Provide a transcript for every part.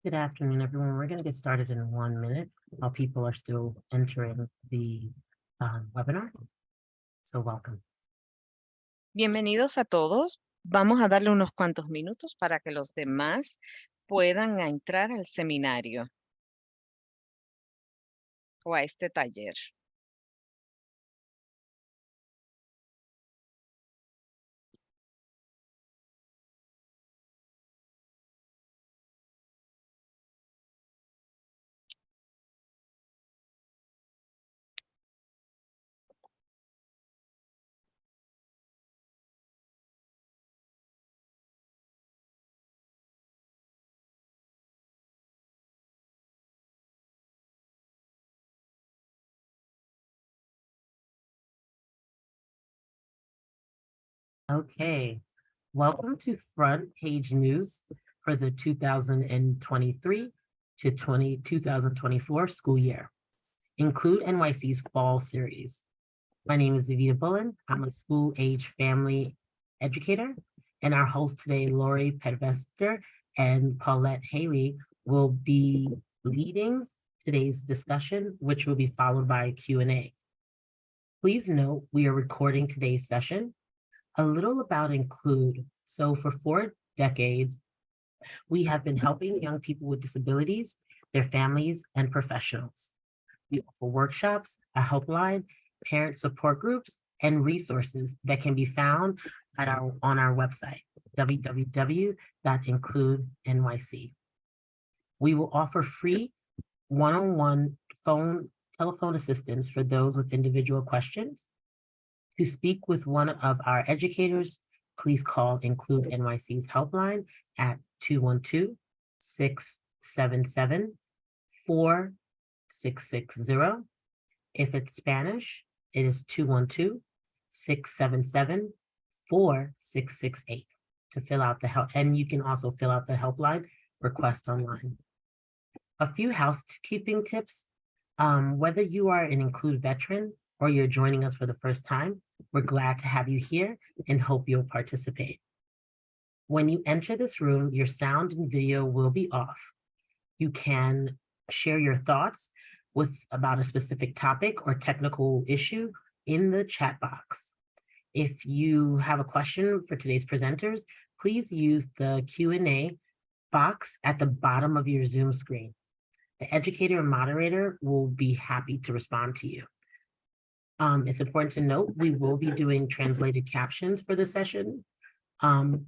Good afternoon, everyone. We're going to get started in 1 minute while people are still entering the webinar. So welcome. Bienvenidos a todos. Vamos a darle unos cuantos minutos para que los demás puedan entrar al seminario o a este taller. Okay, welcome to Front Page News for the 2023 to 2024 school year. Include NYC's fall series. My name is Zavita Bullen. I'm a school-age family educator, and our hosts today, Lori Podvesker and Paullette Healy, will be leading today's discussion, which will be followed by a Q&A. Please note we are recording today's session. A little about Include. So for 4 decades, we have been helping young people with disabilities, their families, and professionals. We offer workshops, a helpline, parent support groups, and resources that can be found on our website, www.INCLUDEnyc. We will offer free one-on-one telephone assistance for those with individual questions. To speak with one of our educators, please call INCLUDEnyc's helpline at 212-677-4660. If it's Spanish, it is 212-677-4668 to fill out the help. And you can also fill out the helpline request online. A few housekeeping tips. Whether you are an Include veteran or you're joining us for the first time, we're glad to have you here and hope you'll participate. When you enter this room, your sound and video will be off. You can share your thoughts about a specific topic or technical issue in the chat box. If you have a question for today's presenters, please use the Q&A box at the bottom of your Zoom screen. The educator and moderator will be happy to respond to you. It's important to note we will be doing translated captions for the session. And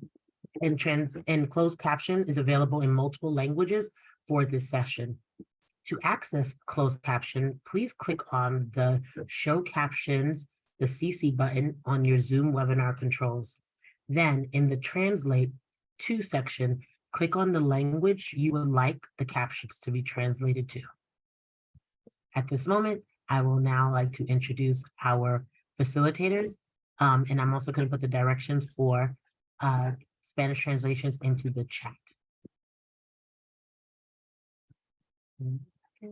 closed caption is available in multiple languages for this session. To access closed caption, please click on the Show Captions, the CC button on your Zoom webinar controls. Then in the Translate To section, click on the language you would like the captions to be translated to. At this moment, I will now like to introduce our facilitators, and I'm also going to put the directions for Spanish translations into the chat.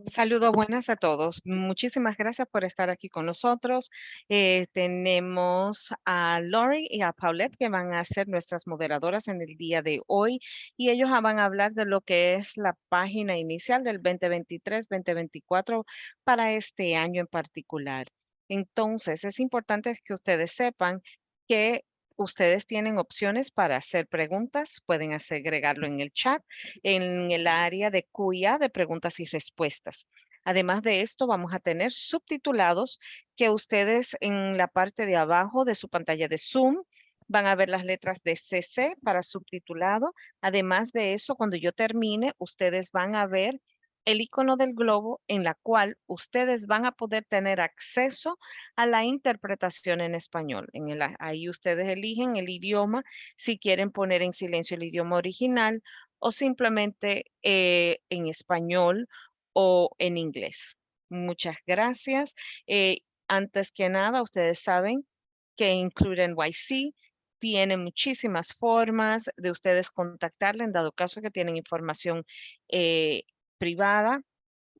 Saludos buenas a todos. Muchísimas gracias por estar aquí con nosotros. Tenemos a Lori y a Paullette que van a ser nuestras moderadoras en el día de hoy y ellos van a hablar de lo que es la página inicial del 2023-2024 para este año en particular. Entonces, es importante que ustedes sepan que ustedes tienen opciones para hacer preguntas, pueden agregarlo en el chat, en el área de QIA de preguntas y respuestas. Además de esto, vamos a tener subtitulados que ustedes en la parte de abajo de su pantalla de Zoom van a ver las letras de CC para subtitulado. Además de eso, cuando yo termine, ustedes van a ver el icono del globo en la cual ustedes van a poder tener acceso a la interpretación en español. Ahí ustedes eligen el idioma, si quieren poner en silencio el idioma original o simplemente en español o en inglés. Muchas gracias. Antes que nada, ustedes saben que INCLUDEnyc tiene muchísimas formas de ustedes contactarle en dado caso que tienen información privada,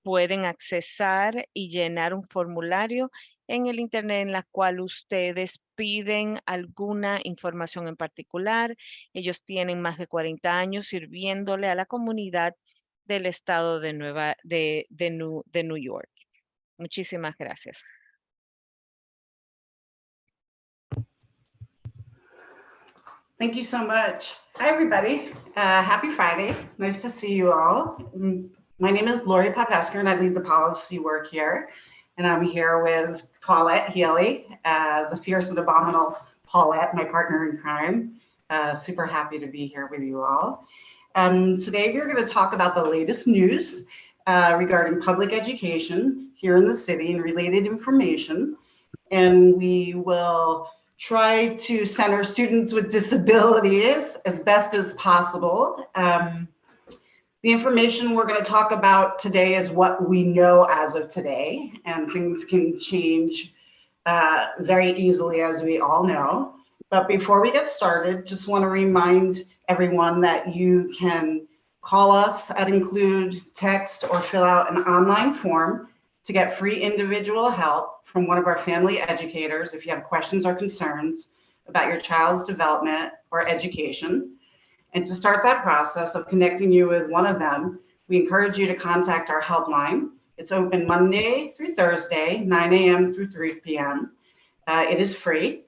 pueden accesar y llenar un formulario en el internet en la cual ustedes piden alguna información en particular. Ellos tienen más de 40 años sirviéndole a la comunidad del estado de New York. Muchísimas gracias. Thank you so much. Hi, everybody. Happy Friday. Nice to see you all. My name is Lori Podvesker, and I lead the policy work here. And I'm here with Paullette Healy, the fierce and abominable Paullette, my partner in crime. Super happy to be here with you all. Today, we're going to talk about the latest news regarding public education here in the city and related information. And we will try to center students with disabilities as best as possible. The information we're going to talk about today is what we know as of today, and things can change very easily, as we all know. But before we get started, just want to remind everyone that you can call us at Include, text, or fill out an online form to get free individual help from one of our family educators if you have questions or concerns about your child's development or education. And to start that process of connecting you with one of them, we encourage you to contact our helpline. It's open Monday through Thursday, 9 a.m. through 3 p.m. It is free.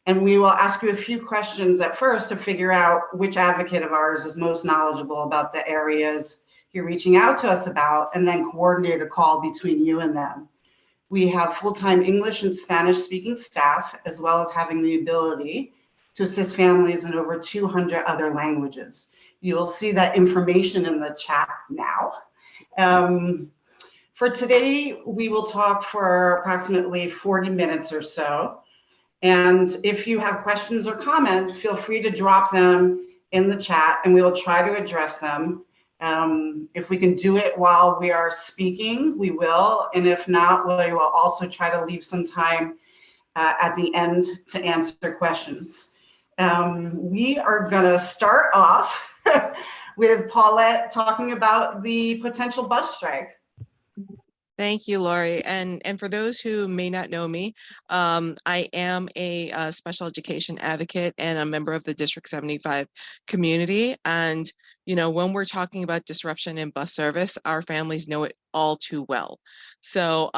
And we will ask you a few questions at first to figure out which advocate of ours is most knowledgeable about the areas you're reaching out to us about, and then coordinate a call between you and them. We have full-time English and Spanish speaking staff, as well as having the ability to assist families in over 200 other languages. You will see that information in the chat now. For today, we will talk for approximately 40 minutes or so. And if you have questions or comments, feel free to drop them in the chat and we will try to address them. If we can do it while we are speaking, we will. And if not, we will also try to leave some time at the end to answer questions. We are gonna start off with Paullette talking about the potential bus strike. Thank you, Lori. And for those who may not know me, I am a special education advocate and a member of the District 75 community. And, you know, when we're talking about disruption in bus service, our families know it all too well. So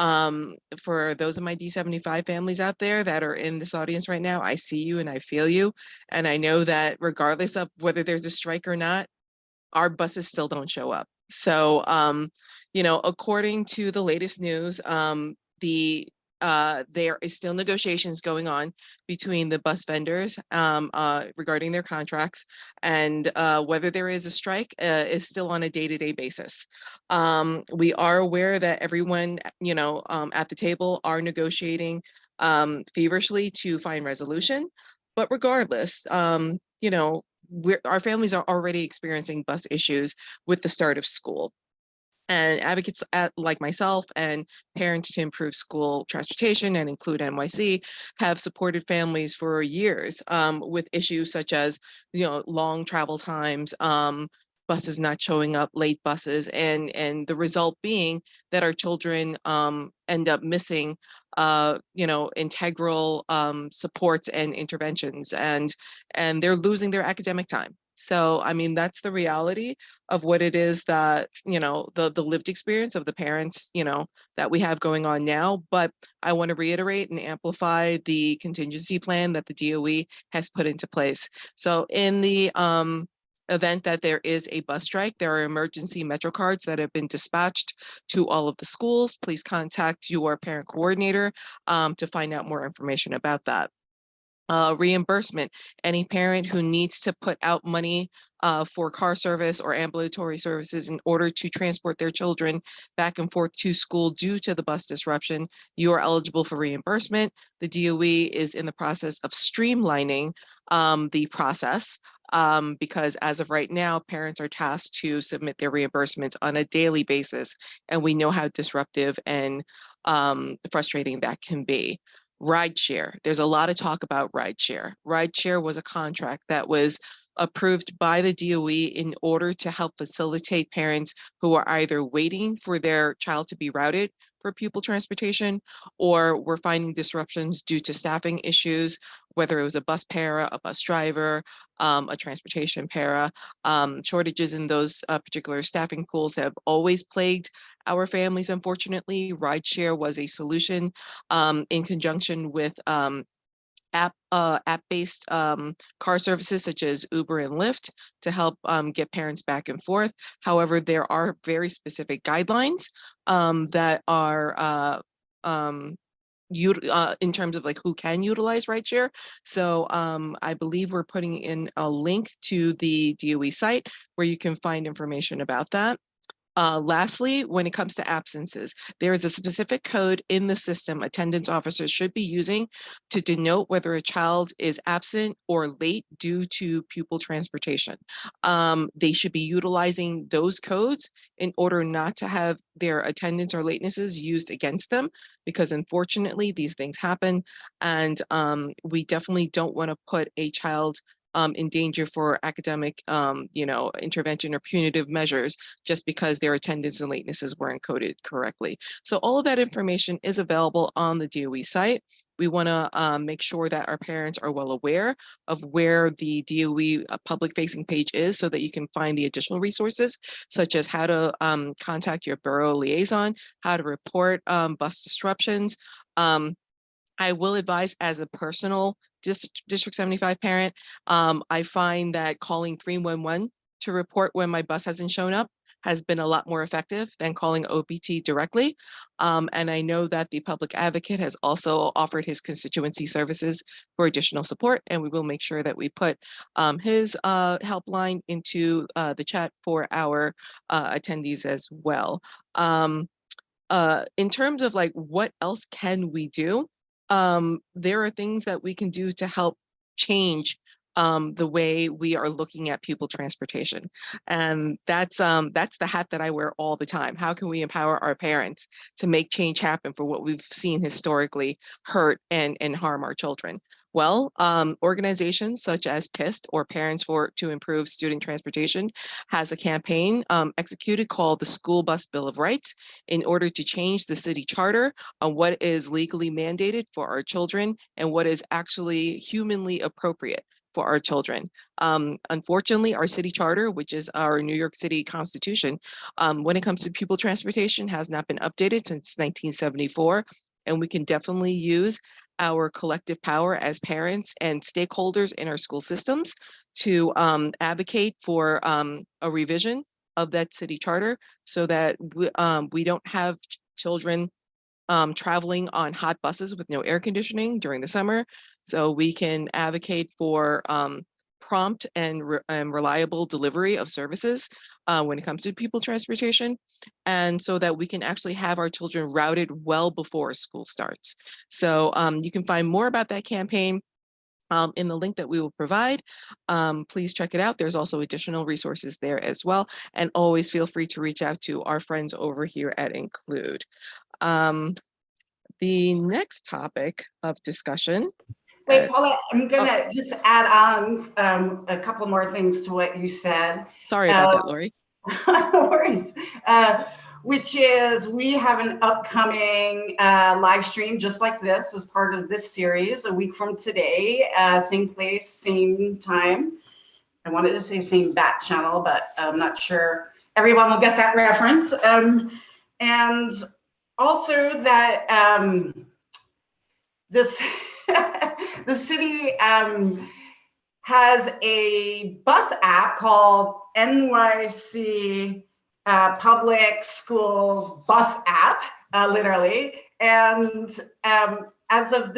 for those of my D75 families out there that are in this audience right now, I see you and I feel you. And I know that regardless of whether there's a strike or not, our buses still don't show up. So, you know, according to the latest news, there is still negotiations going on between the bus vendors regarding their contracts, and whether there is a strike is still on a day-to-day basis. We are aware that everyone, you know, at the table are negotiating feverishly to find resolution, but regardless, you know, our families are already experiencing bus issues with the start of school. And advocates like myself and Parents to Improve School Transportation and INCLUDEnyc have supported families for years with issues such as, you know, long travel times, buses not showing up, late buses, and the result being that our children end up missing you know, integral supports and interventions, and they're losing their academic time. So, I mean, that's the reality of what it is that, you know, the lived experience of the parents, you know, that we have going on now. But I want to reiterate and amplify the contingency plan that the DOE has put into place. So in the event that there is a bus strike, there are emergency Metro cards that have been dispatched to all of the schools. Please contact your parent coordinator to find out more information about that. Reimbursement. Any parent who needs to put out money for car service or ambulatory services in order to transport their children back and forth to school due to the bus disruption, you are eligible for reimbursement. The DOE is in the process of streamlining the process because as of right now, parents are tasked to submit their reimbursements on a daily basis, and we know how disruptive and frustrating that can be. Rideshare. There's a lot of talk about rideshare. Rideshare was a contract that was approved by the DOE in order to help facilitate parents who are either waiting for their child to be routed for pupil transportation, or were finding disruptions due to staffing issues, whether it was a bus para, a bus driver, a transportation para. Shortages in those particular staffing pools have always plagued our families, unfortunately. Rideshare was a solution in conjunction with app-based car services such as Uber and Lyft to help get parents back and forth. However, there are very specific guidelines that are in terms of like who can utilize rideshare. So I believe we're putting in a link to the DOE site where you can find information about that. Lastly, when it comes to absences, there is a specific code in the system attendance officers should be using to denote whether a child is absent or late due to pupil transportation. They should be utilizing those codes in order not to have their attendance or latenesses used against them, because unfortunately these things happen, and we definitely don't want to put a child in danger for academic, intervention or punitive measures just because their attendance and latenesses weren't coded correctly. So all of that information is available on the DOE site. We want to make sure that our parents are well aware of where the DOE public-facing page is so that you can find the additional resources, such as how to contact your borough liaison, how to report bus disruptions. I will advise, as a personal District 75 parent, I find that calling 311 to report when my bus hasn't shown up has been a lot more effective than calling OPT directly. And I know that the public advocate has also offered his constituency services for additional support, and we will make sure that we put his helpline into the chat for our attendees as well. In terms of like what else can we do, there are things that we can do to help change the way we are looking at pupil transportation. And that's the hat that I wear all the time. How can we empower our parents to make change happen for what we've seen historically hurt and harm our children? Well, organizations such as PIST, or Parents to Improve Student Transportation, has a campaign executed called the School Bus Bill of Rights in order to change the city charter on what is legally mandated for our children and what is actually humanly appropriate for our children. Unfortunately, our city charter, which is our New York City Constitution, when it comes to pupil transportation, has not been updated since 1974. And we can definitely use our collective power as parents and stakeholders in our school systems to advocate for a revision of that city charter so that we don't have children traveling on hot buses with no air conditioning during the summer. So we can advocate for prompt and reliable delivery of services when it comes to pupil transportation, and so that we can actually have our children routed well before school starts. So you can find more about that campaign in the link that we will provide. Please check it out. There's also additional resources there as well. And always feel free to reach out to our friends over here at Include. The next topic of discussion. Wait, Paulette, I'm gonna just add on a couple more things to what you said. Sorry about that, Lori. No worries. Which is, we have an upcoming live stream just like this as part of this series a week from today, same place, same time. I wanted to say same bat channel, but I'm not sure everyone will get that reference. And also that this the city has a bus app called NYC Public Schools Bus App, literally. And as of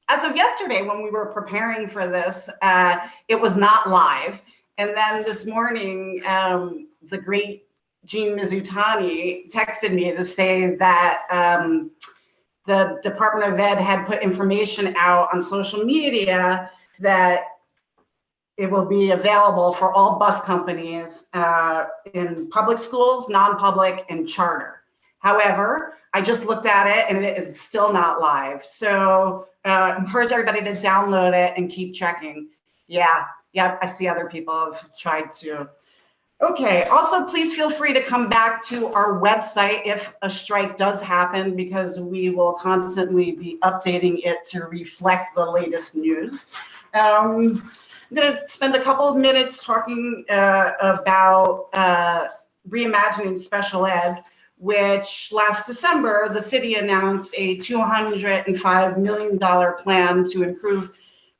yesterday, when we were preparing for this, it was not live. And then this morning, the great Jean Mizutani texted me to say that the Department of Ed had put information out on social media that it will be available for all bus companies in public schools, non-public, and charter. However, I just looked at it and it is still not live. So encourage everybody to download it and keep checking. Yeah, I see other people have tried to Okay, also please feel free to come back to our website if a strike does happen, because we will constantly be updating it to reflect the latest news. I'm going to spend a couple of minutes talking about reimagining special ed, which last December, the city announced a $205 million plan to improve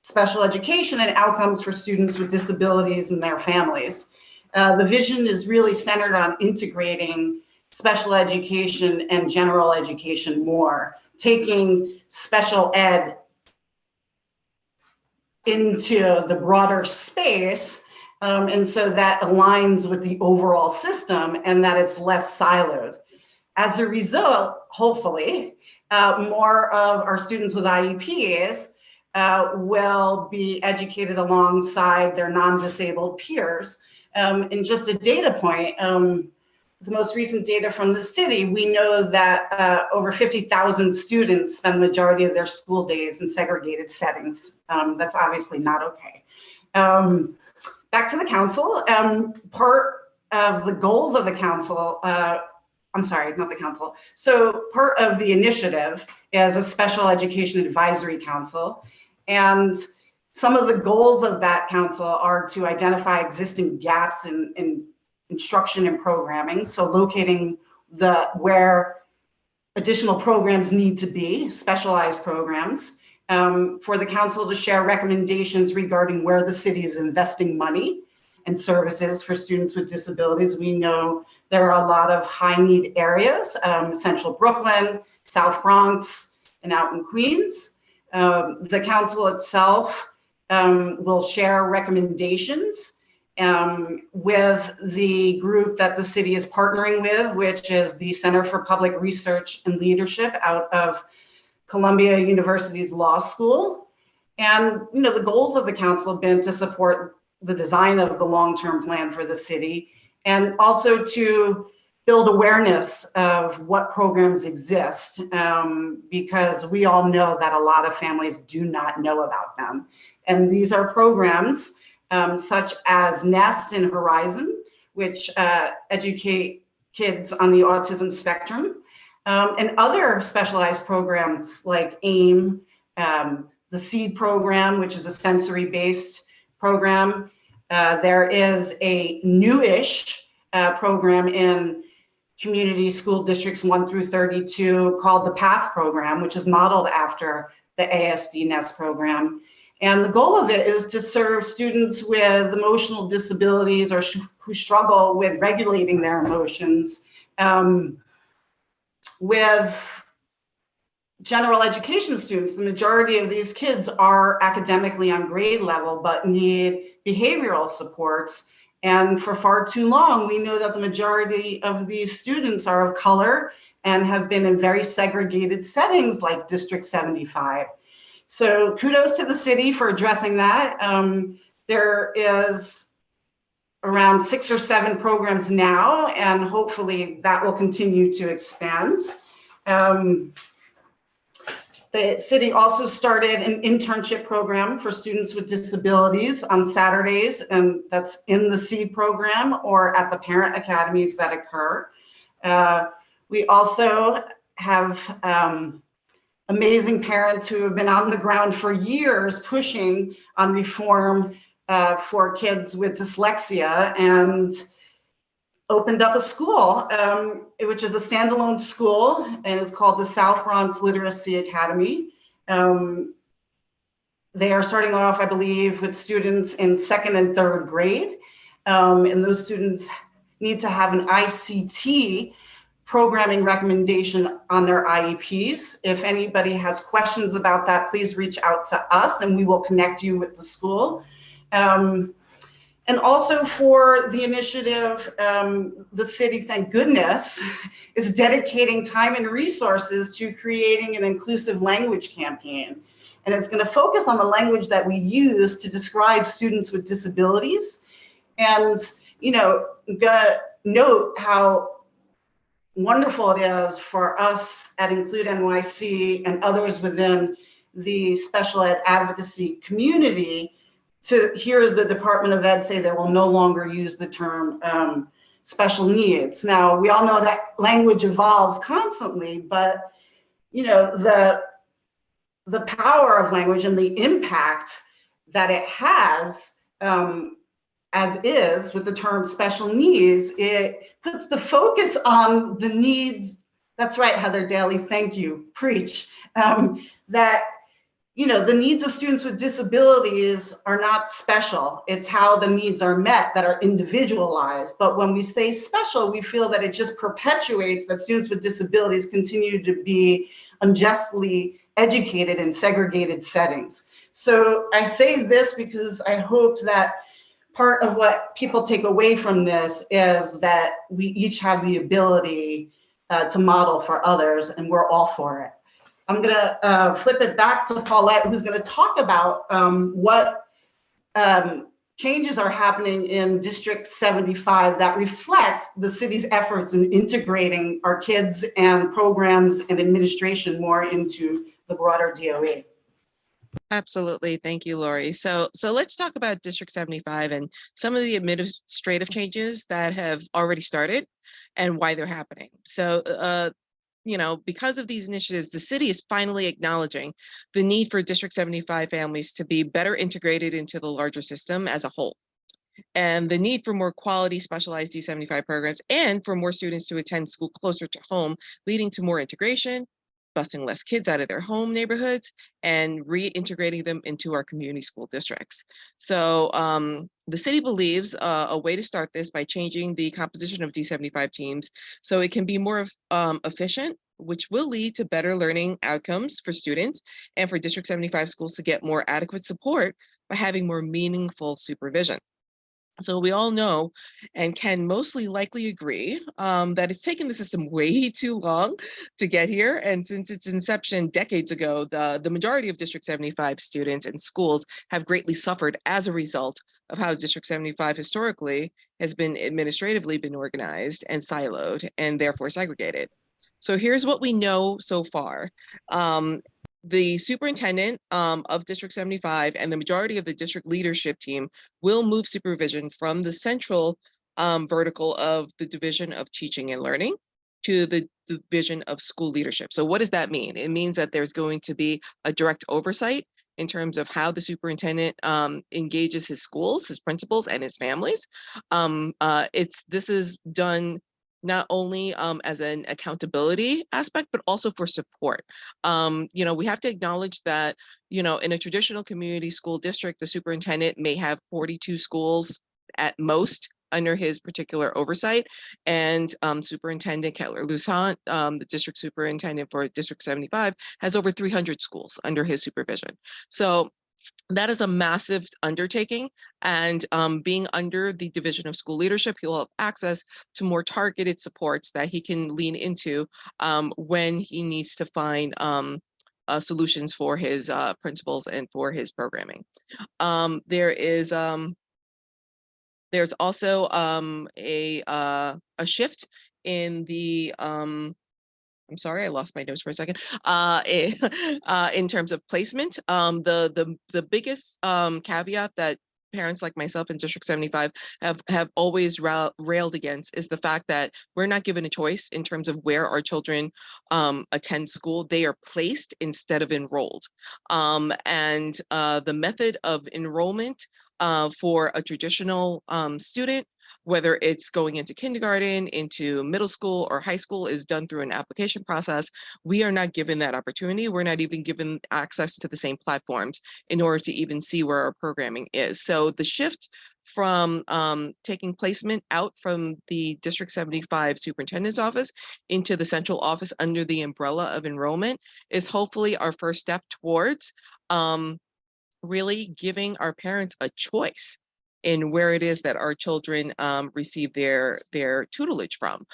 special education and outcomes for students with disabilities and their families. The vision is really centered on integrating special education and general education more, taking special ed into the broader space, and so that aligns with the overall system and that it's less siloed. As a result, hopefully, more of our students with IEPs will be educated alongside their non-disabled peers. And just a data point, the most recent data from the city, we know that over 50,000 students spend the majority of their school days in segregated settings. That's obviously not okay. Back to the council. Part of the goals of the council, I'm sorry, not the council. So part of the initiative is a special education advisory council. And some of the goals of that council are to identify existing gaps in instruction and programming. So locating where additional programs need to be, specialized programs, for the council to share recommendations regarding where the city is investing money and services for students with disabilities. We know there are a lot of high need areas, Central Brooklyn, South Bronx, and out in Queens. The council itself will share recommendations with the group that the city is partnering with, which is the Center for Public Research and Leadership out of Columbia University's Law School. And the goals of the council have been to support the design of the long-term plan for the city, and also to build awareness of what programs exist, because we all know that a lot of families do not know about them. And these are programs such as Nest and Horizon, which educate kids on the autism spectrum, and other specialized programs like AIM, the SEED program, which is a sensory-based program. There is a newish program in community school districts 1 through 32 called the PATH program, which is modeled after the ASD Nest program. And the goal of it is to serve students with emotional disabilities or who struggle with regulating their emotions. With general education students, the majority of these kids are academically on grade level, but need behavioral supports. And for far too long, we know that the majority of these students are of color and have been in very segregated settings like District 75. So kudos to the city for addressing that. There is around 6 or 7 programs now, and hopefully that will continue to expand. The city also started an internship program for students with disabilities on Saturdays, and that's in the SEED program or at the parent academies that occur. We also have amazing parents who have been on the ground for years pushing on reform for kids with dyslexia, and opened up a school, which is a standalone school, and is called the South Bronx Literacy Academy. They are starting off, I believe, with students in 2nd and 3rd grade, and those students need to have an ICT programming recommendation on their IEPs. If anybody has questions about that, please reach out to us and we will connect you with the school. And also for the initiative, the city, thank goodness, is dedicating time and resources to creating an inclusive language campaign. And it's going to focus on the language that we use to describe students with disabilities. And, I'm going to note how wonderful it is for us at INCLUDEnyc and others within the special ed advocacy community to hear the Department of Ed say they will no longer use the term special needs. Now, we all know that language evolves constantly, but you know, the power of language and the impact that it has, as is with the term special needs, it puts the focus on the needs. That's right, Heather Daly, thank you, preach. That, you know, the needs of students with disabilities are not special. It's how the needs are met that are individualized. But when we say special, we feel that it just perpetuates that students with disabilities continue to be unjustly educated in segregated settings. So I say this because I hope that part of what people take away from this is that we each have the ability to model for others, and we're all for it. I'm gonna flip it back to Paullette, who's gonna talk about what changes are happening in District 75 that reflect the city's efforts in integrating our kids and programs and administration more into the broader DOE. Absolutely. Thank you, Lori. So let's talk about District 75 and some of the administrative changes that have already started and why they're happening. So, you know, because of these initiatives, the city is finally acknowledging the need for District 75 families to be better integrated into the larger system as a whole, and the need for more quality specialized D75 programs and for more students to attend school closer to home, leading to more integration, busing less kids out of their home neighborhoods and reintegrating them into our community school districts. So the city believes a way to start this by changing the composition of D75 teams so it can be more efficient, which will lead to better learning outcomes for students and for District 75 schools to get more adequate support by having more meaningful supervision. So we all know and can mostly likely agree that it's taken the system way too long to get here. And since its inception decades ago, the majority of District 75 students and schools have greatly suffered as a result of how District 75 historically has been administratively been organized and siloed and therefore segregated. So here's what we know so far. The superintendent of District 75 and the majority of the district leadership team will move supervision from the central vertical of the Division of Teaching and Learning to the Division of School Leadership. So what does that mean? It means that there's going to be a direct oversight in terms of how the superintendent engages his schools, his principals, and his families. This is done not only as an accountability aspect, but also for support. You know, we have to acknowledge that, you know, in a traditional community school district, the superintendent may have 42 schools at most under his particular oversight. And Superintendent Kettler-Lusant, the district superintendent for District 75, has over 300 schools under his supervision. So that is a massive undertaking, and being under the Division of School Leadership, he'll have access to more targeted supports that he can lean into when he needs to find solutions for his principals and for his programming. There's also a shift in the I'm sorry, I lost my notes for a second. In terms of placement, the biggest caveat that parents like myself in District 75 have always railed against is the fact that we're not given a choice in terms of where our children attend school. They are placed instead of enrolled. And the method of enrollment for a traditional student, whether it's going into kindergarten, into middle school or high school, is done through an application process. We are not given that opportunity. We're not even given access to the same platforms in order to even see where our programming is. So the shift from taking placement out from the District 75 superintendent's office into the central office under the umbrella of enrollment is hopefully our first step towards really giving our parents a choice in where it is that our children receive their tutelage from.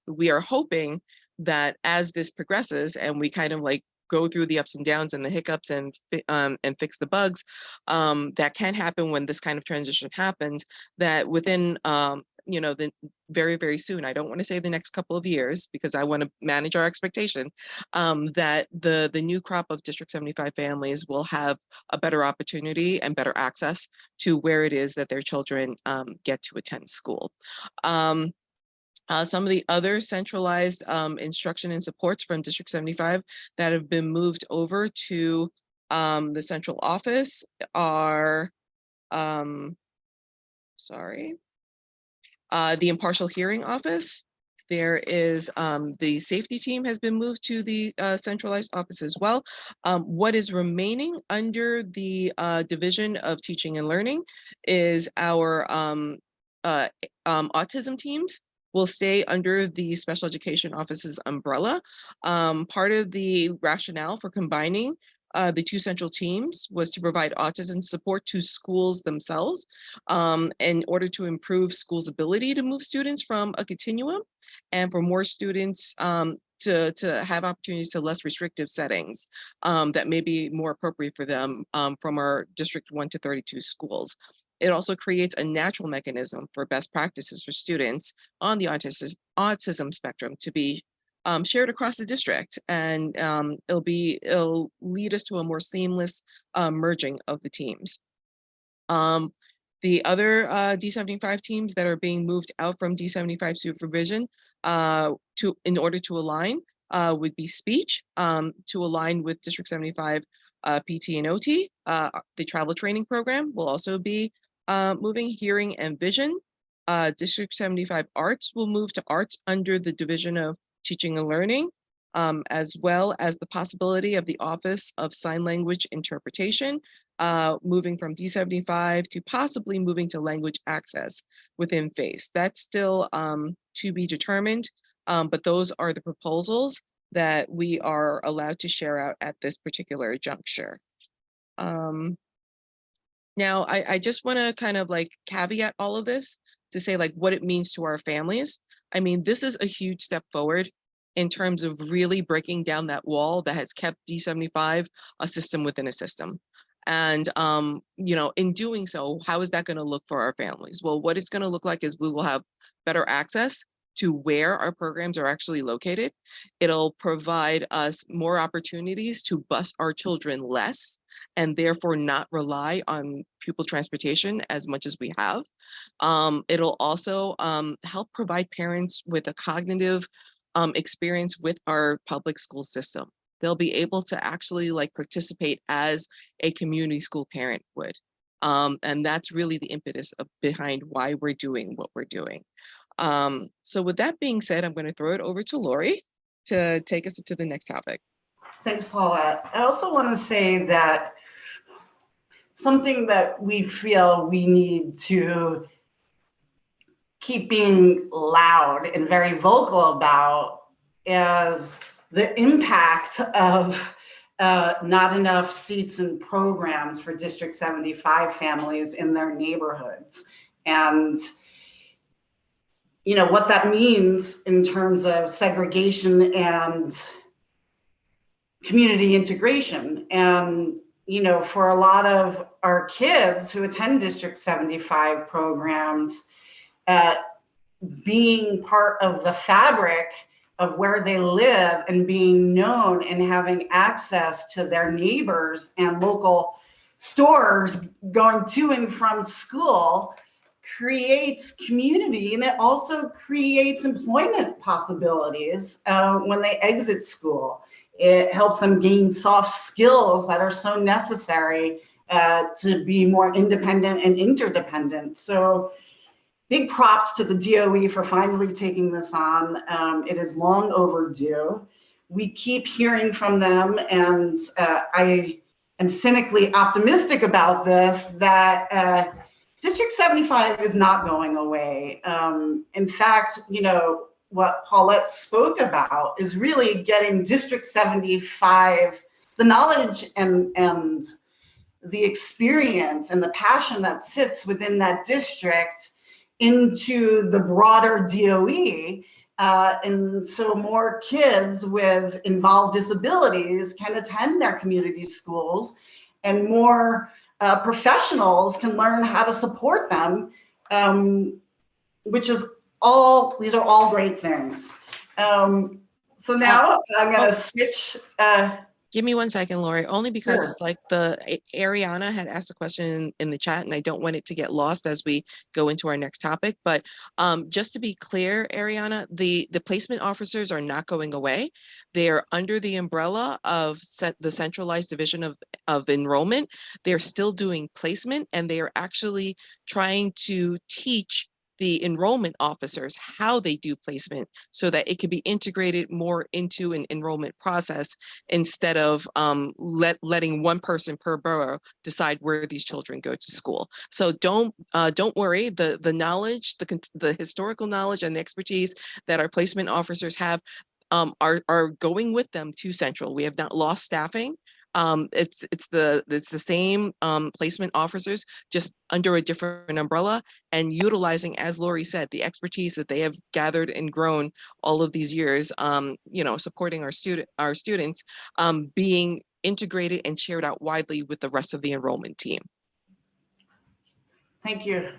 We are hoping that as this progresses and we kind of like go through the ups and downs and the hiccups and fix the bugs that can happen when this kind of transition happens, that within you know, very, very soon. I don't want to say the next couple of years because I want to manage our expectation, that the new crop of District 75 families will have a better opportunity and better access to where it is that their children get to attend school. Some of the other centralized instruction and supports from District 75 that have been moved over to the central office are, the impartial hearing office. There is the safety team has been moved to the centralized office as well. What is remaining under the Division of Teaching and Learning is our autism teams will stay under the special education office's umbrella. Part of the rationale for combining the two central teams was to provide autism support to schools themselves in order to improve schools' ability to move students from a continuum and for more students to have opportunities to less restrictive settings that may be more appropriate for them from our District 1 to 32 schools. It also creates a natural mechanism for best practices for students on the autism spectrum to be shared across the district, and it'll lead us to a more seamless merging of the teams. The other D75 teams that are being moved out from D75 supervision in order to align would be speech, to align with District 75 PT and OT. The travel training program will also be moving. Hearing and vision. District 75 arts will move to arts under the Division of Teaching and Learning, as well as the possibility of the Office of Sign Language Interpretation, moving from D75 to possibly moving to language access within FACE. That's still to be determined, but those are the proposals that we are allowed to share out at this particular juncture. Now, I just want to kind of like caveat all of this to say like what it means to our families. I mean, this is a huge step forward in terms of really breaking down that wall that has kept D75 a system within a system. And, you know, in doing so, how is that going to look for our families? Well, what it's going to look like is we will have better access to where our programs are actually located. It'll provide us more opportunities to bus our children less and therefore not rely on pupil transportation as much as we have. It'll also help provide parents with a cognitive experience with our public school system. They'll be able to actually like participate as a community school parent would. And that's really the impetus behind why we're doing what we're doing. So with that being said, I'm going to throw it over to Lori to take us to the next topic. Thanks, Paulette. I also want to say that something that we feel we need to keep being loud and very vocal about is the impact of not enough seats and programs for District 75 families in their neighborhoods. And you know, what that means in terms of segregation and community integration. And, you know, for a lot of our kids who attend District 75 programs, being part of the fabric of where they live and being known and having access to their neighbors and local stores going to and from school creates community, and it also creates employment possibilities when they exit school. It helps them gain soft skills that are so necessary to be more independent and interdependent. So big props to the DOE for finally taking this on. It is long overdue. We keep hearing from them, and I am cynically optimistic about this, that District 75 is not going away. In fact, you know, what Paullette spoke about is really getting District 75, the knowledge and the experience and the passion that sits within that district into the broader DOE. And so more kids with involved disabilities can attend their community schools, and more professionals can learn how to support them which is these are all great things. So now I'm going to switch. Give me 1 second, Lori, only because Sure. it's like Ariana had asked a question in the chat and I don't want it to get lost as we go into our next topic. But just to be clear, Ariana, the placement officers are not going away. They are under the umbrella of the centralized division of enrollment. They're still doing placement, and they are actually trying to teach the enrollment officers how they do placement so that it can be integrated more into an enrollment process instead of letting one person per borough decide where these children go to school. So don't worry, the knowledge, the historical knowledge and the expertise that our placement officers have are going with them to Central. We have not lost staffing. It's the same placement officers, just under a different umbrella, and utilizing, as Lori said, the expertise that they have gathered and grown all of these years, supporting our students, being integrated and shared out widely with the rest of the enrollment team. Thank you.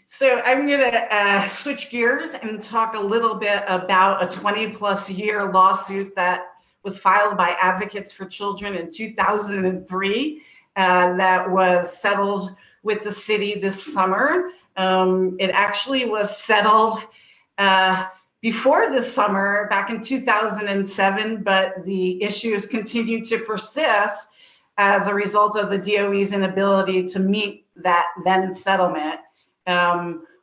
So I'm going to switch gears and talk a little bit about a 20+ year lawsuit that was filed by Advocates for Children in 2003 that was settled with the city this summer. It actually was settled before this summer, back in 2007, but the issues continue to persist as a result of the DOE's inability to meet that then settlement,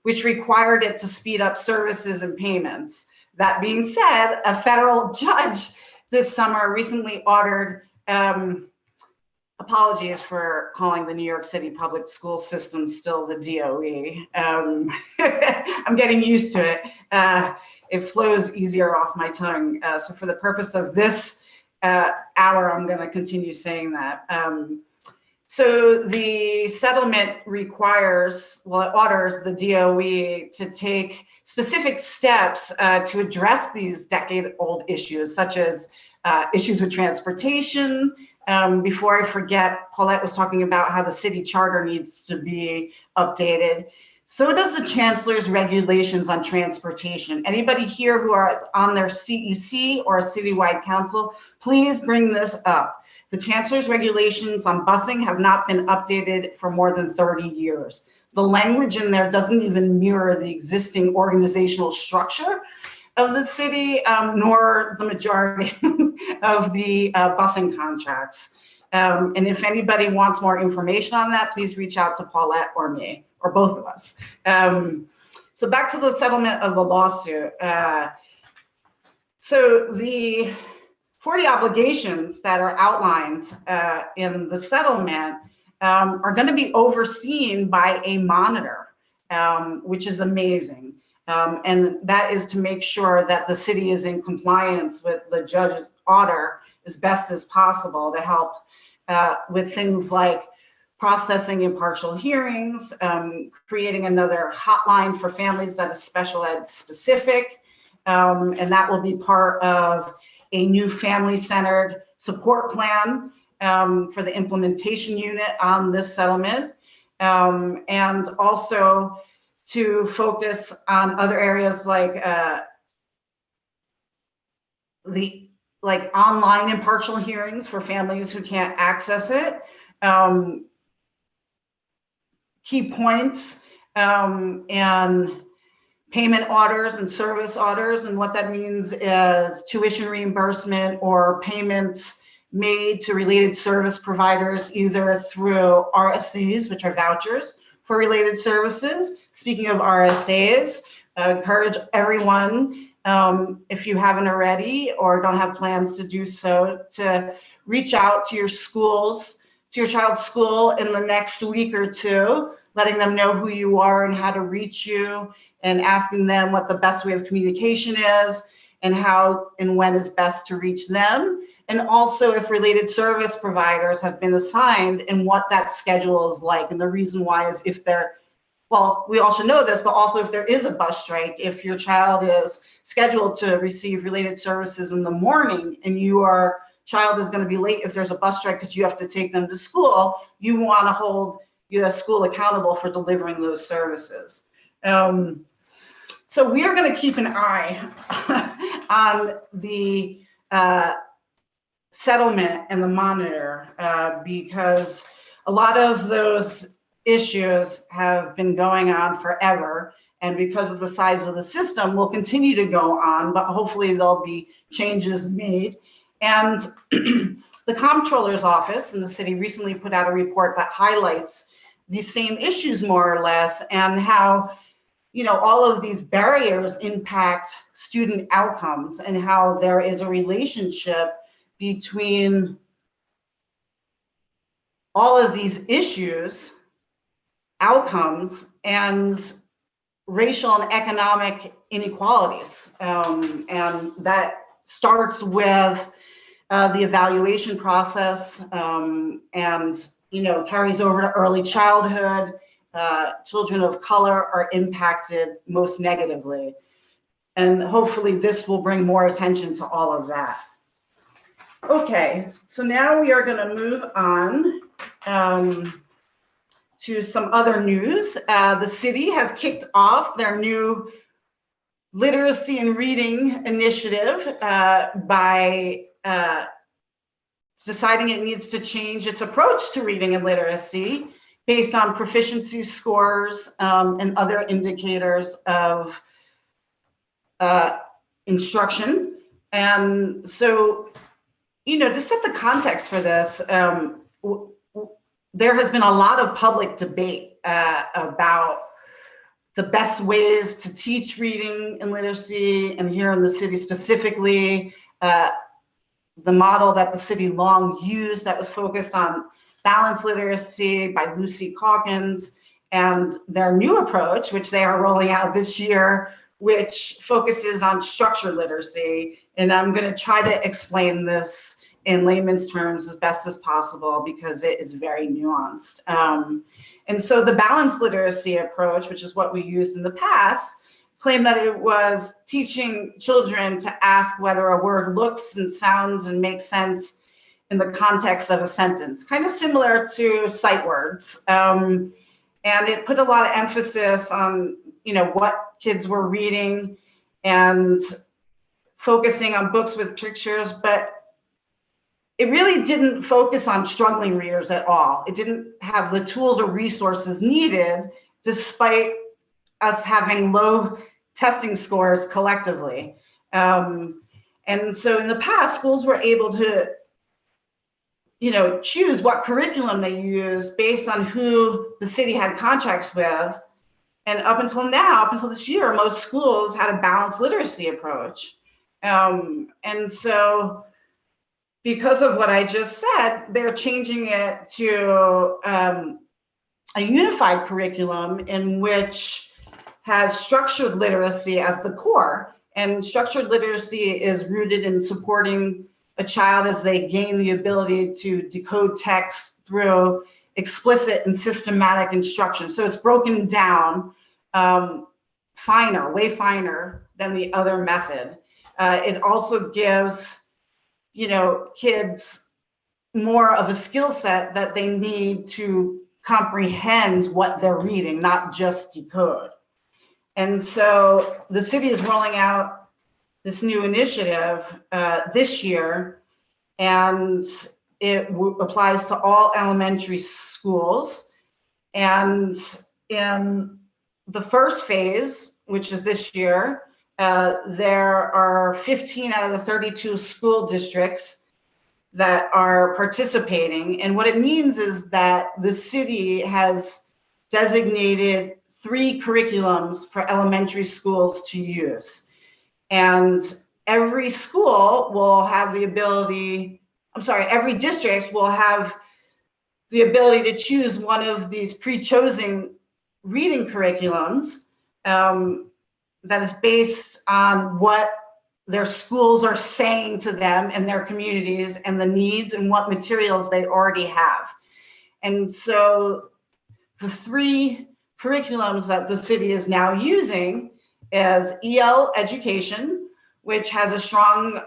which required it to speed up services and payments. That being said, a federal judge this summer recently ordered, apologies for calling the New York City public school system still the DOE. I'm getting used to it. It flows easier off my tongue. So for the purpose of this hour, I'm going to continue saying that. So the settlement orders the DOE to take specific steps to address these decade-old issues, such as issues with transportation. Before I forget, Paullette was talking about how the city charter needs to be updated. So does the chancellor's regulations on transportation. Anybody here who are on their CEC or a citywide council, please bring this up. The chancellor's regulations on busing have not been updated for more than 30 years. The language in there doesn't even mirror the existing organizational structure of the city, nor the majority of the busing contracts. And if anybody wants more information on that, please reach out to Paullette or me, or both of us. So back to the settlement of the lawsuit. So the 40 obligations that are outlined in the settlement are going to be overseen by a monitor, which is amazing. And that is to make sure that the city is in compliance with the judge's order as best as possible to help with things like processing impartial hearings, creating another hotline for families that is special ed specific, and that will be part of a new family-centered support plan for the implementation unit on this settlement, and also to focus on other areas like online impartial hearings for families who can't access it. Key points and payment orders and service orders, and what that means is tuition reimbursement or payments made to related service providers either through RSAs, which are vouchers for related services. Speaking of RSAs, I encourage everyone, if you haven't already or don't have plans to do so, to reach out to your schools, to your child's school in the next week or two, letting them know who you are and how to reach you, and asking them what the best way of communication is and how and when is best to reach them. And also if related service providers have been assigned and what that schedule is like. And the reason why is if they're, well, we all should know this, but also if there is a bus strike, if your child is scheduled to receive related services in the morning and your child is going to be late if there's a bus strike because you have to take them to school, you want to hold your school accountable for delivering those services. So we are going to keep an eye on the settlement and the monitor because a lot of those issues have been going on forever. And because of the size of the system, will continue to go on, but hopefully there'll be changes made. And the comptroller's office in the city recently put out a report that highlights these same issues more or less, and how, you know, all of these barriers impact student outcomes, and how there is a relationship between all of these issues, outcomes, and racial and economic inequalities. And that starts with the evaluation process, and, you know, carries over to early childhood. Children of color are impacted most negatively. And hopefully this will bring more attention to all of that. Okay, so now we are going to move on to some other news. The city has kicked off their new literacy and reading initiative by deciding it needs to change its approach to reading and literacy based on proficiency scores and other indicators of instruction. And so, you know, to set the context for this, there has been a lot of public debate about the best ways to teach reading and literacy, and here in the city specifically, the model that the city long used that was focused on balanced literacy by Lucy Calkins, and their new approach, which they are rolling out this year, which focuses on structured literacy. And I'm going to try to explain this in layman's terms as best as possible because it is very nuanced. And so the balanced literacy approach, which is what we used in the past, claimed that it was teaching children to ask whether a word looks and sounds and makes sense in the context of a sentence, kind of similar to sight words. And it put a lot of emphasis on, you know, what kids were reading and focusing on books with pictures, but it really didn't focus on struggling readers at all. It didn't have the tools or resources needed, despite us having low testing scores collectively. And so in the past, schools were able to, you know, choose what curriculum they use based on who the city had contracts with. And up until now, up until this year, most schools had a balanced literacy approach. And so because of what I just said, they're changing it to a unified curriculum in which has structured literacy as the core. And structured literacy is rooted in supporting a child as they gain the ability to decode text through explicit and systematic instruction. So it's broken down finer, way finer than the other method. It also gives, you know, kids more of a skill set that they need to comprehend what they're reading, not just decode. And so the city is rolling out this new initiative this year, and it applies to all elementary schools. And in the first phase, which is this year, there are 15 out of the 32 school districts that are participating. And what it means is that the city has designated 3 curriculums for elementary schools to use. And every school will have the ability, every district will have the ability to choose one of these pre-chosen reading curriculums that is based on what their schools are saying to them and their communities and the needs and what materials they already have. And so the 3 curriculums that the city is now using is EL education, which has a strong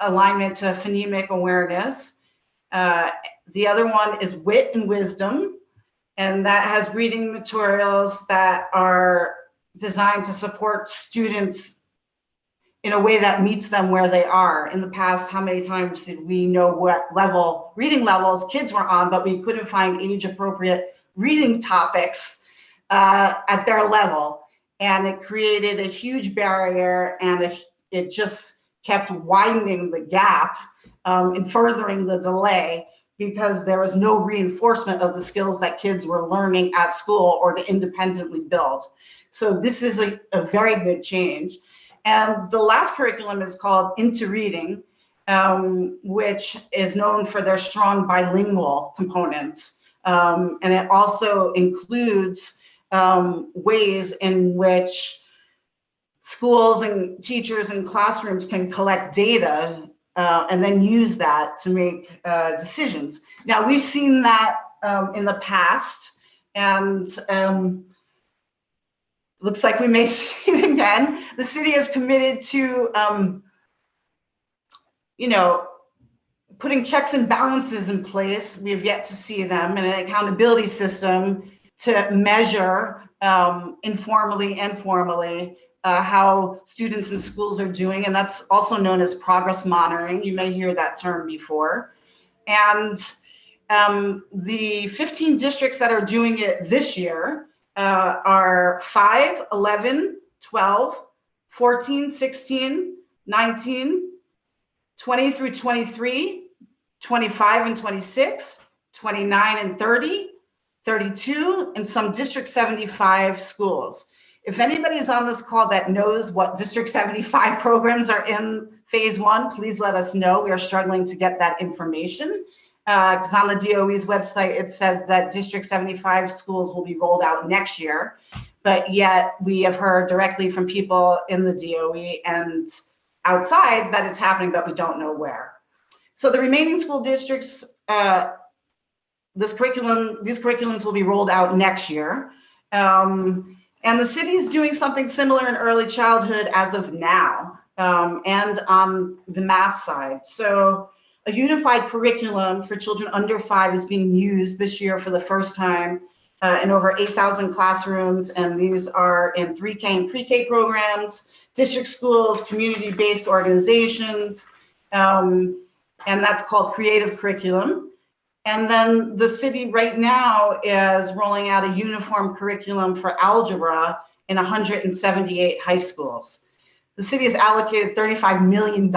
alignment to phonemic awareness. The other one is wit and wisdom, and that has reading materials that are designed to support students in a way that meets them where they are. In the past, how many times did we know what reading levels kids were on, but we couldn't find age-appropriate reading topics at their level. And it created a huge barrier, and it just kept widening the gap and furthering the delay, because there was no reinforcement of the skills that kids were learning at school or to independently build. So this is a very good change. And the last curriculum is called INCLUDEnyc, which is known for their strong bilingual components. And it also includes ways in which schools and teachers and classrooms can collect data and then use that to make decisions. Now, we've seen that in the past, and looks like we may see it again. The city is committed to, putting checks and balances in place. We have yet to see them, and an accountability system to measure informally and formally how students in schools are doing, and that's also known as progress monitoring. You may hear that term before. And the 15 districts that are doing it this year are 5, 11, 12, 14, 16, 19, 20 through 23, 25 and 26, 29 and 30, 32, and some District 75 schools. If anybody is on this call that knows what District 75 programs are in phase 1, please let us know. We are struggling to get that information. Because on the DOE's website, it says that District 75 schools will be rolled out next year, but yet we have heard directly from people in the DOE and outside that it's happening, but we don't know where. So the remaining school districts, these curriculums will be rolled out next year. And the city is doing something similar in early childhood as of now, and on the math side. So a unified curriculum for children under 5 is being used this year for the first time in over 8,000 classrooms, and these are in 3K and pre-K programs, district schools, community-based organizations, and that's called creative curriculum. And then the city right now is rolling out a uniform curriculum for algebra in 178 high schools. The city has allocated $35 million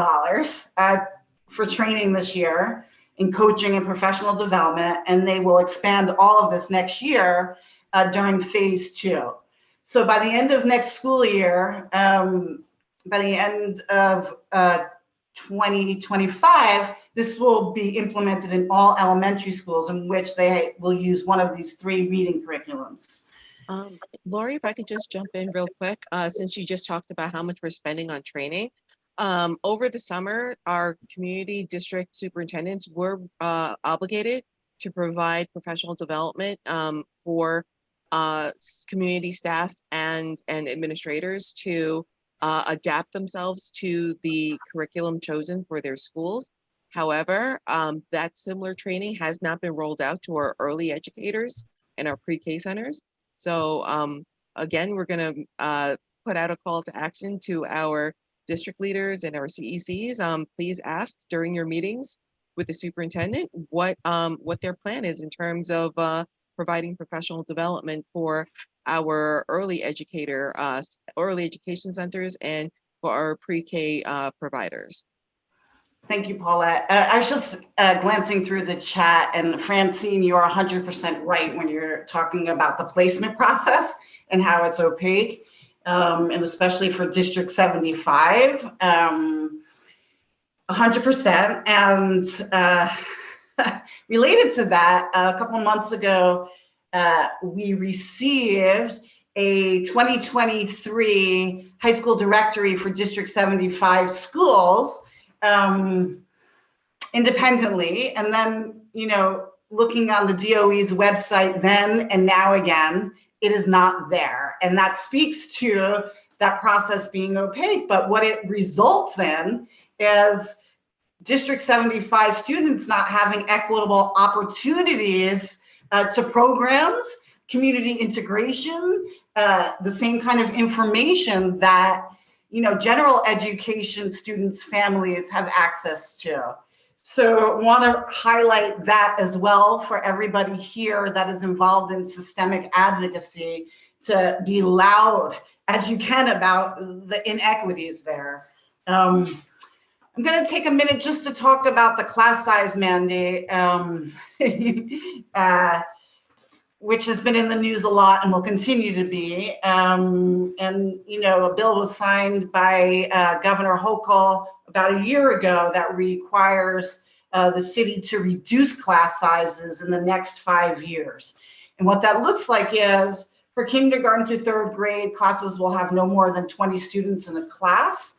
for training this year in coaching and professional development, and they will expand all of this next year during phase 2. So by the end of next school year, by the end of 2025, this will be implemented in all elementary schools in which they will use one of these 3 reading curriculums. Lori, if I could just jump in real quick, since you just talked about how much we're spending on training. Over the summer, our community district superintendents were obligated to provide professional development for community staff and administrators to adapt themselves to the curriculum chosen for their schools. However, that similar training has not been rolled out to our early educators and our pre-K centers. So again, we're going to put out a call to action to our district leaders and our CECs. Please ask during your meetings with the superintendent what their plan is in terms of providing professional development for our early education centers and for our pre-K providers. Thank you, Paulette. I was just glancing through the chat, and Francine, you are 100% right when you're talking about the placement process and how it's opaque, and especially for District 75, 100%. And related to that, a couple of months ago, we received a 2023 high school directory for District 75 schools independently. And then, looking on the DOE's website then and now again, it is not there. And that speaks to that process being opaque. But what it results in is District 75 students not having equitable opportunities to programs, community integration, the same kind of information that, general education students' families have access to. So I want to highlight that as well for everybody here that is involved in systemic advocacy, to be loud as you can about the inequities there. I'm going to take a minute just to talk about the class size mandate, which has been in the news a lot and will continue to be. And, a bill was signed by Governor Hochul about a year ago that requires the city to reduce class sizes in the next 5 years. And what that looks like is, for kindergarten through 3rd grade, classes will have no more than 20 students in a class.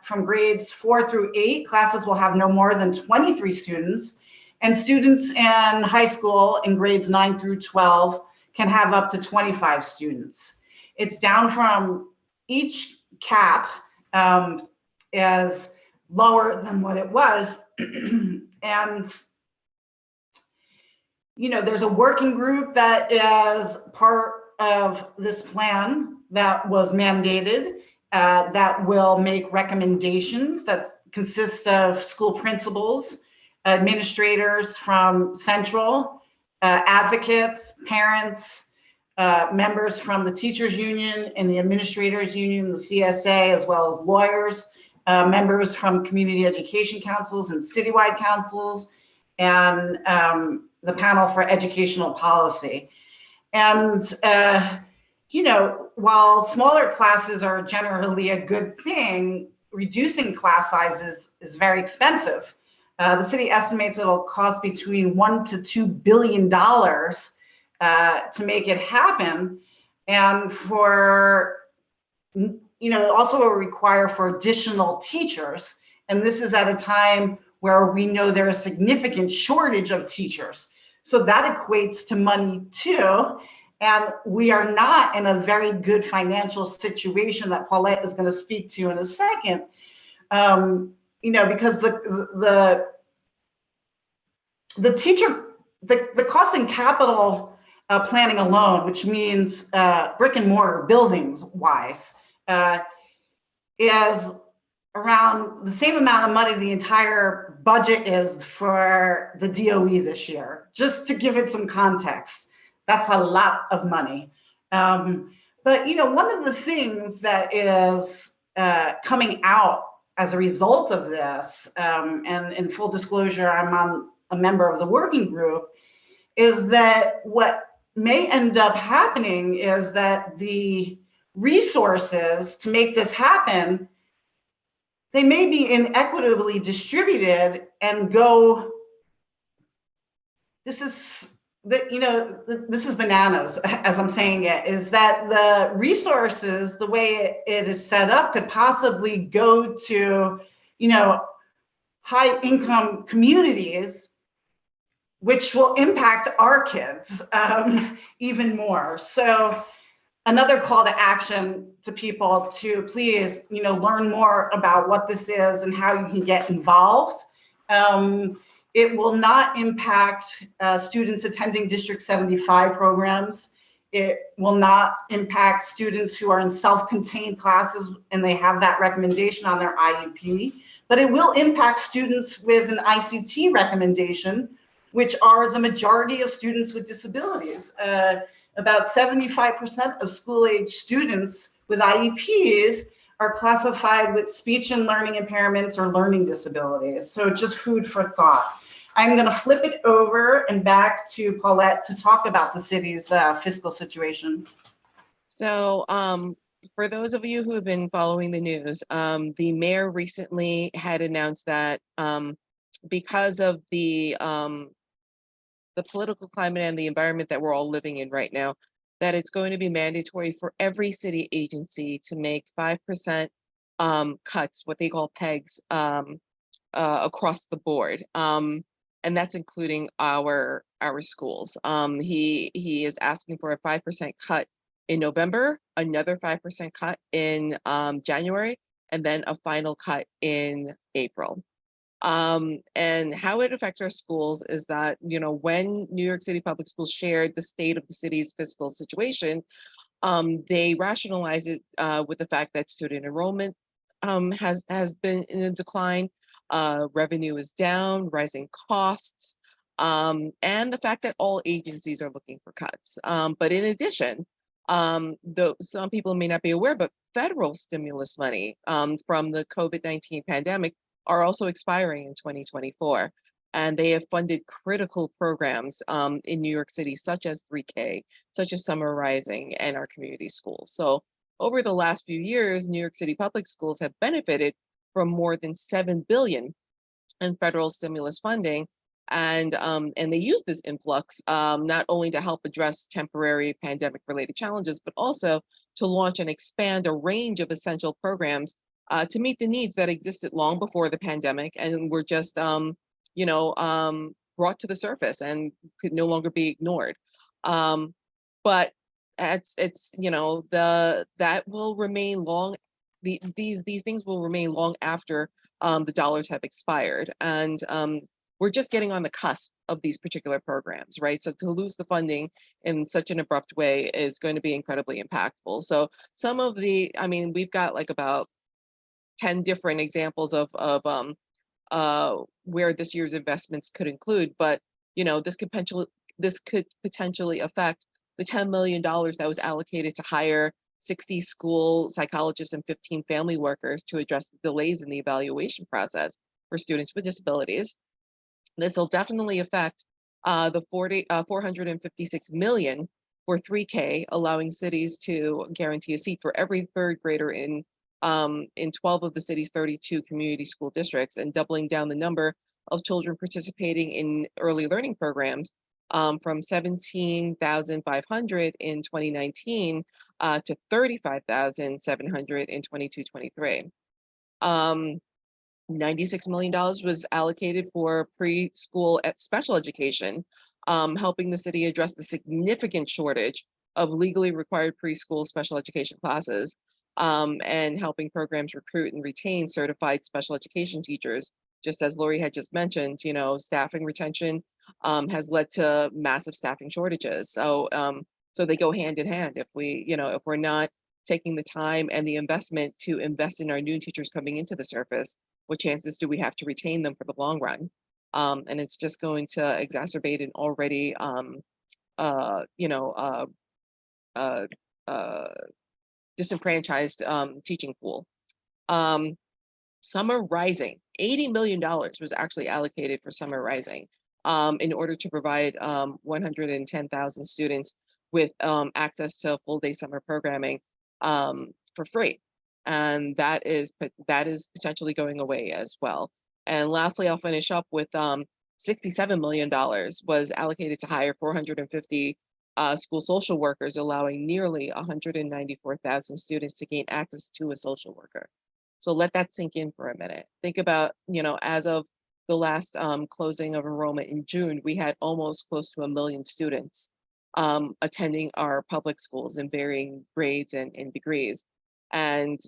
From grades 4 through 8, classes will have no more than 23 students. And students in high school in grades 9 through 12 can have up to 25 students. It's down from each cap is lower than what it was. And there's a working group that is part of this plan that was mandated that will make recommendations that consist of school principals, administrators from Central, advocates, parents, members from the teachers union and the administrators union, the CSA, as well as lawyers, members from community education councils and citywide councils, and the panel for educational policy. And, while smaller classes are generally a good thing, reducing class sizes is very expensive. The city estimates it'll cost between $1 to $2 billion to make it happen. And also will require for additional teachers. And this is at a time where we know there's a significant shortage of teachers. So that equates to money too. And we are not in a very good financial situation that Paullette is going to speak to in a second. Because the cost and capital planning alone, which means brick and mortar buildings wise, is around the same amount of money the entire budget is for the DOE this year, just to give it some context. That's a lot of money. But one of the things that is coming out as a result of this, and in full disclosure, I'm a member of the working group, is that what may end up happening is that the resources to make this happen, they may be inequitably distributed and go, this is bananas, as I'm saying it, is that the resources, the way it is set up, could possibly go to, high income communities, which will impact our kids even more. So another call to action to people to please, learn more about what this is and how you can get involved. It will not impact students attending District 75 programs. It will not impact students who are in self-contained classes and they have that recommendation on their IEP, but it will impact students with an ICT recommendation, which are the majority of students with disabilities. About 75% of school-age students with IEPs are classified with speech and learning impairments or learning disabilities. So just food for thought. I'm going to flip it over and back to Paullette to talk about the city's fiscal situation. So for those of you who have been following the news, the mayor recently had announced that because of the political climate and the environment that we're all living in right now, that it's going to be mandatory for every city agency to make 5% cuts, what they call pegs, across the board. And that's including our schools. He is asking for a 5% cut in November, another 5% cut in January, and then a final cut in April. And how it affects our schools is that, when New York City Public Schools shared the state of the city's fiscal situation, They rationalize it with the fact that student enrollment has been in a decline, revenue is down, rising costs, and the fact that all agencies are looking for cuts. But in addition, though some people may not be aware, but federal stimulus money from the COVID-19 pandemic are also expiring in 2024. And they have funded critical programs in New York City, such as 3K, such as Summer Rising, and our community schools. So over the last few years, New York City public schools have benefited from more than $7 billion in federal stimulus funding. And they use this influx not only to help address temporary pandemic-related challenges, but also to launch and expand a range of essential programs to meet the needs that existed long before the pandemic and were just, brought to the surface and could no longer be ignored. But it's that will remain long. These things will remain long after the dollars have expired, and we're just getting on the cusp of these particular programs, right? So to lose the funding in such an abrupt way is going to be incredibly impactful. So some of we've got like about 10 different examples of where this year's investments could include, but this could potentially affect the $10 million that was allocated to hire 60 school psychologists and 15 family workers to address the delays in the evaluation process for students with disabilities. This will definitely affect the 456 million for 3K, allowing cities to guarantee a seat for every third grader in 12 of the city's 32 community school districts, and doubling down the number of children participating in early learning programs from 17,500 in 2019 to 35,700 in 22-23. $96 million was allocated for preschool special education, helping the city address the significant shortage of legally required preschool special education classes, and helping programs recruit and retain certified special education teachers. Just as Lori had just mentioned, staffing retention has led to massive staffing shortages. So they go hand in hand. If we're not taking the time and the investment to invest in our new teachers coming into the service, what chances do we have to retain them for the long run? And it's just going to exacerbate an already, disenfranchised teaching pool. Summer Rising, $80 million was actually allocated for Summer Rising in order to provide 110,000 students with access to full-day summer programming for free. And that is potentially going away as well. And lastly, I'll finish up with $67 million was allocated to hire 450 school social workers, allowing nearly 194,000 students to gain access to a social worker. So let that sink in for a minute. Think about, as of the last closing of enrollment in June, we had almost close to 1 million students attending our public schools in varying grades and degrees. And,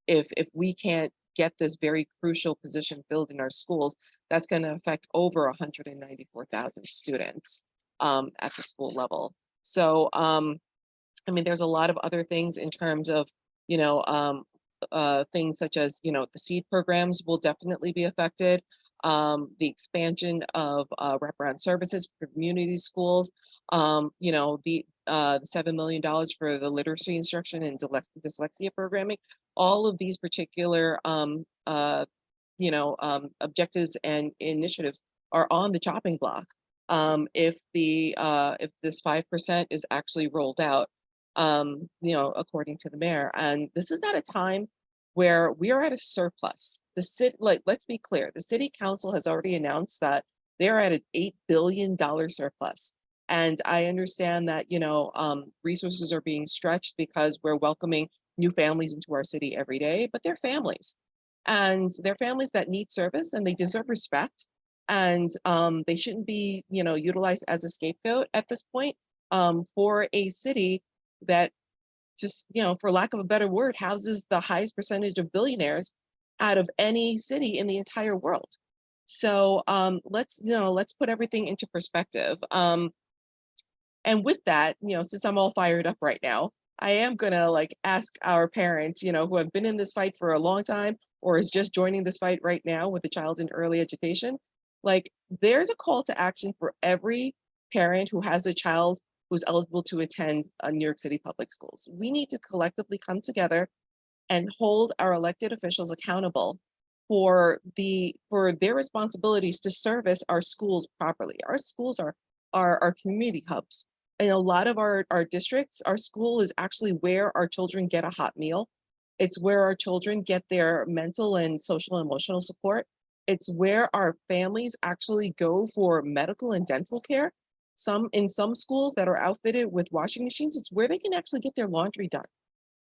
if we can't get this very crucial position filled in our schools, that's going to affect over 194,000 students at the school level. So, there's a lot of other things in terms of, things such as, the seed programs will definitely be affected. The expansion of wraparound services for community schools, the $7 million for the literacy instruction and dyslexia programming, all of these particular objectives and initiatives are on the chopping block. If this 5% is actually rolled out, according to the mayor, and this is not a time where we are at a surplus. The city, let's be clear, the city council has already announced that they're at an $8 billion surplus. And I understand that, resources are being stretched because we're welcoming new families into our city every day, but they're families. And they're families that need service and they deserve respect. And they shouldn't be, utilized as a scapegoat at this point for a city that just, for lack of a better word, houses the highest percentage of billionaires out of any city in the entire world. So let's put everything into perspective. And with that, since I'm all fired up right now, I am gonna ask our parents, who have been in this fight for a long time or is just joining this fight right now with a child in early education, there's a call to action for every parent who has a child who's eligible to attend New York City public schools. We need to collectively come together and hold our elected officials accountable for their responsibilities to service our schools properly. Our schools are our community hubs. In a lot of our districts, our school is actually where our children get a hot meal. It's where our children get their mental and social and emotional support. It's where our families actually go for medical and dental care. In some schools that are outfitted with washing machines, it's where they can actually get their laundry done.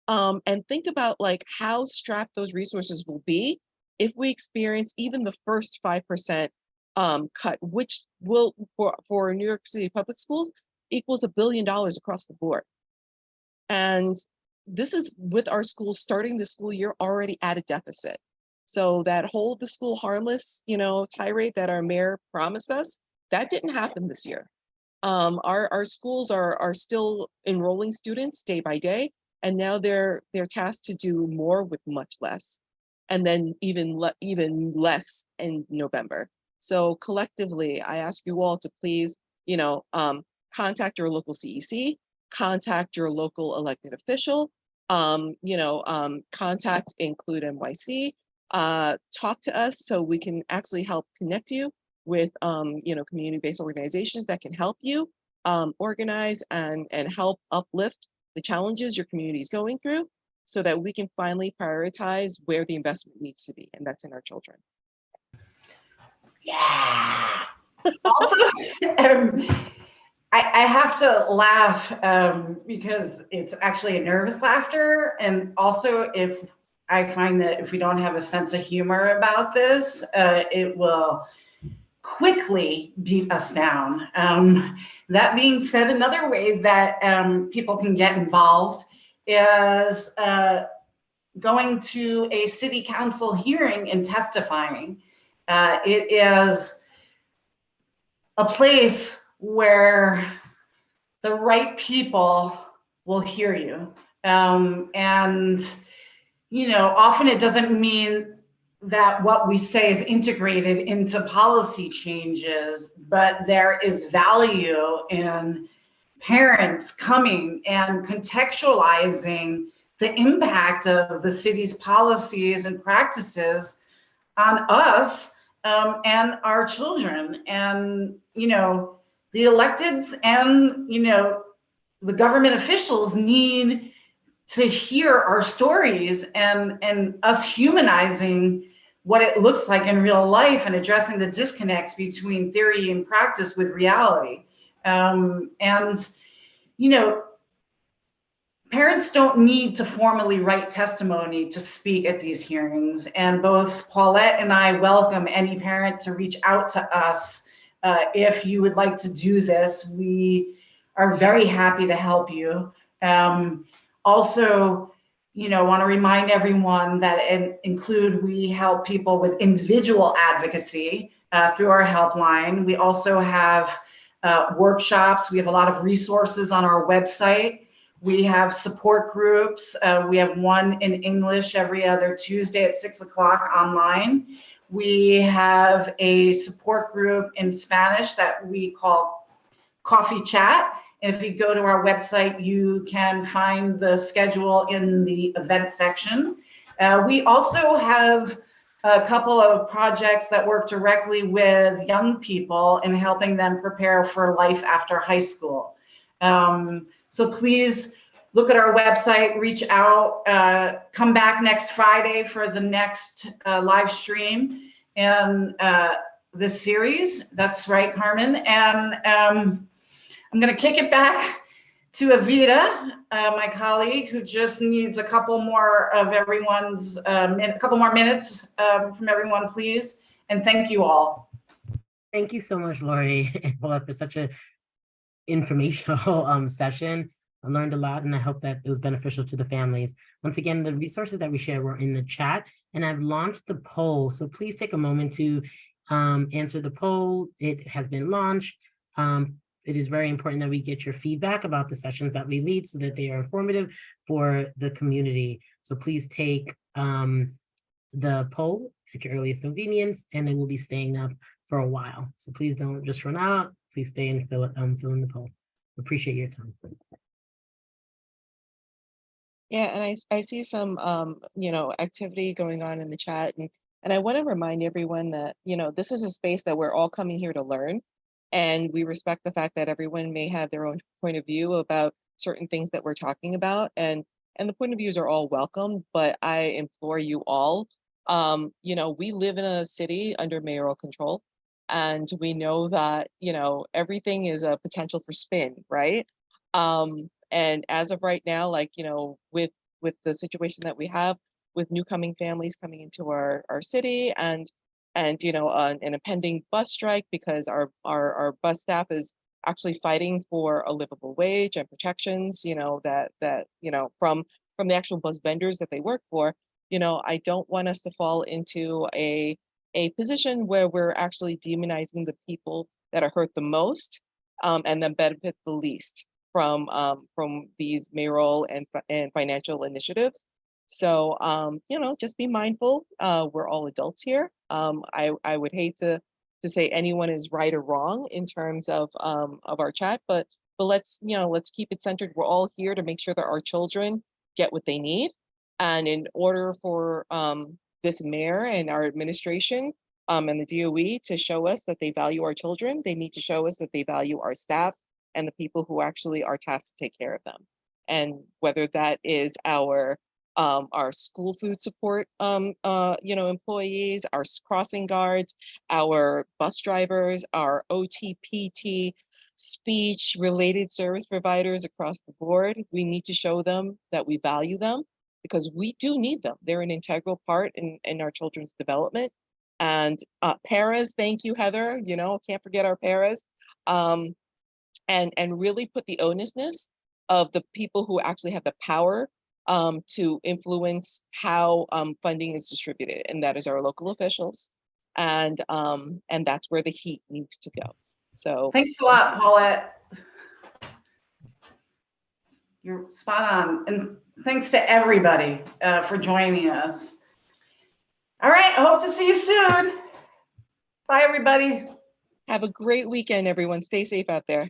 And think about how strapped those resources will be if we experience even the first 5% cut, which will for New York City public schools equals $1 billion across the board. And this is with our schools starting the school year already at a deficit. So that hold the school harmless, tirade that our mayor promised us, that didn't happen this year. Our schools are still enrolling students day by day, and now they're tasked to do more with much less, and then even less in November. So collectively, I ask you all to please, contact your local CEC, contact your local elected official, contact INCLUDEnyc, talk to us so we can actually help connect you with community-based organizations that can help you organize and help uplift the challenges your community is going through, so that we can finally prioritize where the investment needs to be, and that's in our children. Yeah. Also, I have to laugh because it's actually a nervous laughter, and also if I find that if we don't have a sense of humor about this, it will quickly beat us down. That being said, another way that people can get involved is going to a city council hearing and testifying. It is a place where the right people will hear you. And, often it doesn't mean that what we say is integrated into policy changes, but there is value in parents coming and contextualizing the impact of the city's policies and practices on us and our children. And, the electeds and, the government officials need to hear our stories and us humanizing what it looks like in real life and addressing the disconnects between theory and practice with reality. Parents don't need to formally write testimony to speak at these hearings, and both Paullette and I welcome any parent to reach out to us if you would like to do this. We are very happy to help you. Also, want to remind everyone that we help people with individual advocacy through our helpline. We also have workshops. We have a lot of resources on our website. We have support groups. We have one in English every other Tuesday at 6 o'clock online. We have a support group in Spanish that we call Coffee Chat. And if you go to our website, you can find the schedule in the event section. We also have a couple of projects that work directly with young people in helping them prepare for life after high school. So please look at our website, reach out, come back next Friday for the next live stream and this series. That's right, Carmen. And I'm going to kick it back to Avita, my colleague, who just needs a couple more of everyone's, a couple more minutes from everyone, please. And thank you all. Thank you so much, Lori and Paullette, for such a informational session. I learned a lot, and I hope that it was beneficial to the families. Once again, the resources that we shared were in the chat, and I've launched the poll. So please take a moment to answer the poll. It has been launched. it is very important that we get your feedback about the sessions that we lead so that they are informative for the community. So please take the poll at your earliest convenience, and they will be staying up for a while. So please don't just run out. Please stay and fill in the poll. Appreciate your time. Yeah, and I see some activity going on in the chat, and I want to remind everyone that this is a space that we're all coming here to learn, and we respect the fact that everyone may have their own point of view about certain things that we're talking about, and the point of views are all welcome. But I implore you all, we live in a city under mayoral control, and we know that everything is a potential for spin, right? And as of right now, with the situation that we have with new coming families coming into our city, and an impending bus strike because our bus staff is actually fighting for a livable wage and protections, from the actual bus vendors that they work for. I don't want us to fall into a position where we're actually demonizing the people that are hurt the most, and then benefit the least from these mayoral and financial initiatives. So just be mindful. We're all adults here. I would hate to say anyone is right or wrong in terms of our chat, but let's keep it centered. We're all here to make sure that our children get what they need, and in order for this mayor and our administration and the DOE to show us that they value our children, they need to show us that they value our staff and the people who actually are tasked to take care of them. And whether that is our school food support, employees, our crossing guards, our bus drivers, our OTPT, speech related service providers across the board, we need to show them that we value them, because we do need them. They're an integral part in our children's development. And paras, thank you, Heather. Can't forget our paras. And really put the onusness of the people who actually have the power to influence how funding is distributed, and that is our local officials, and that's where the heat needs to go. So thanks a lot, Paulette. You're spot on, and thanks to everybody for joining us. All right, I hope to see you soon. Bye, everybody. Have a great weekend, everyone. Stay safe out there.